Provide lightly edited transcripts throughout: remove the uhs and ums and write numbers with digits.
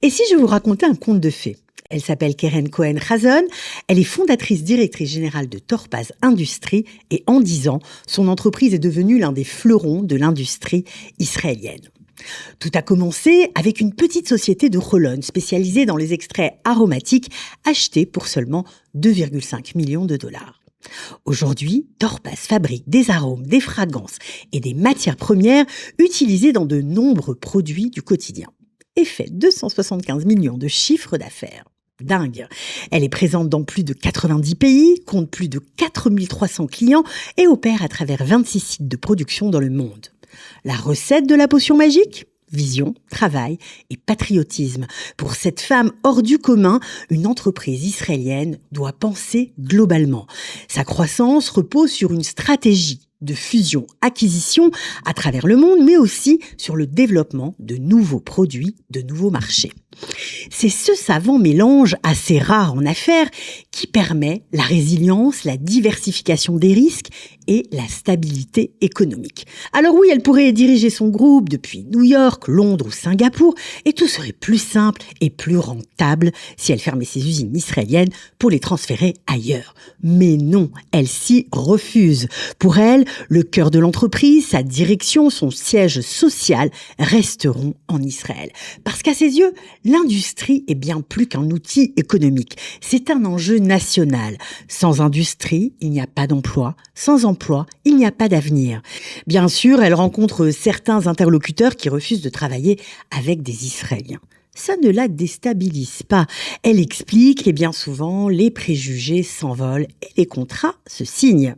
Et si je vous racontais un conte de fées? Elle s'appelle Keren Cohen-Chazon, elle est fondatrice directrice générale de Torpaz Industries et en 10 ans, son entreprise est devenue l'un des fleurons de l'industrie israélienne. Tout a commencé avec une petite société de Holon spécialisée dans les extraits aromatiques achetés pour seulement 2,5 millions de dollars. Aujourd'hui, Torpaz fabrique des arômes, des fragrances et des matières premières utilisées dans de nombreux produits du quotidien et fait 275 millions de chiffres d'affaires. Dingue. Elle est présente dans plus de 90 pays, compte plus de 4300 clients et opère à travers 26 sites de production dans le monde. La recette de la potion magique ? Vision, travail et patriotisme. Pour cette femme hors du commun, une entreprise israélienne doit penser globalement. Sa croissance repose sur une stratégie de fusion-acquisition à travers le monde, mais aussi sur le développement de nouveaux produits, de nouveaux marchés. C'est ce savant mélange assez rare en affaires qui permet la résilience, la diversification des risques et la stabilité économique. Alors oui, elle pourrait diriger son groupe depuis New York, Londres ou Singapour et tout serait plus simple et plus rentable si elle fermait ses usines israéliennes pour les transférer ailleurs. Mais non, elle s'y refuse. Pour elle, le cœur de l'entreprise, sa direction, son siège social resteront en Israël. Parce qu'à ses yeux, l'industrie est bien plus qu'un outil économique. C'est un enjeu national. Sans industrie, il n'y a pas d'emploi. Sans emploi, il n'y a pas d'avenir. Bien sûr, elle rencontre certains interlocuteurs qui refusent de travailler avec des Israéliens. Ça ne la déstabilise pas. Elle explique et bien souvent, les préjugés s'envolent et les contrats se signent.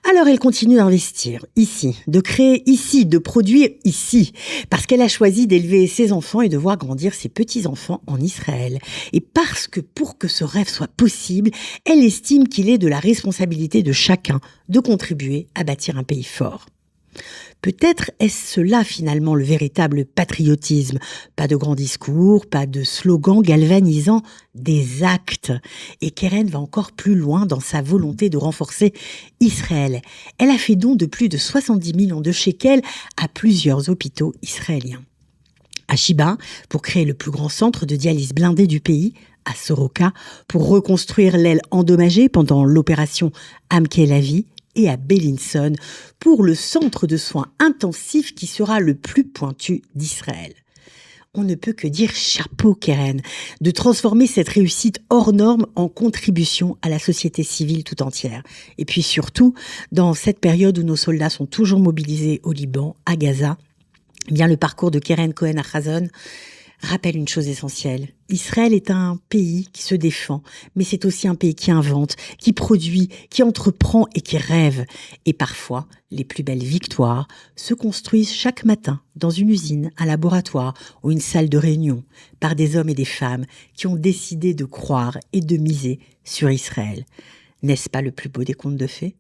Alors elle continue d'investir ici, de créer ici, de produire ici, parce qu'elle a choisi d'élever ses enfants et de voir grandir ses petits-enfants en Israël. Et parce que pour que ce rêve soit possible, elle estime qu'il est de la responsabilité de chacun de contribuer à bâtir un pays fort. Peut-être est-ce cela finalement le véritable patriotisme. Pas de grands discours, pas de slogans galvanisants, des actes. Et Keren va encore plus loin dans sa volonté de renforcer Israël. Elle a fait don de plus de 70 millions de shekels à plusieurs hôpitaux israéliens. À Shiba, pour créer le plus grand centre de dialyse blindé du pays, à Soroka, pour reconstruire l'aile endommagée pendant l'opération Amke-Lavi, et à Bellinson pour le centre de soins intensifs qui sera le plus pointu d'Israël. On ne peut que dire chapeau Keren, de transformer cette réussite hors norme en contribution à la société civile tout entière. Et puis surtout, dans cette période où nos soldats sont toujours mobilisés au Liban, à Gaza, eh bien le parcours de Keren Cohen-Chazon rappelle une chose essentielle. Israël est un pays qui se défend, mais c'est aussi un pays qui invente, qui produit, qui entreprend et qui rêve. Et parfois, les plus belles victoires se construisent chaque matin dans une usine, un laboratoire ou une salle de réunion par des hommes et des femmes qui ont décidé de croire et de miser sur Israël. N'est-ce pas le plus beau des contes de fées ?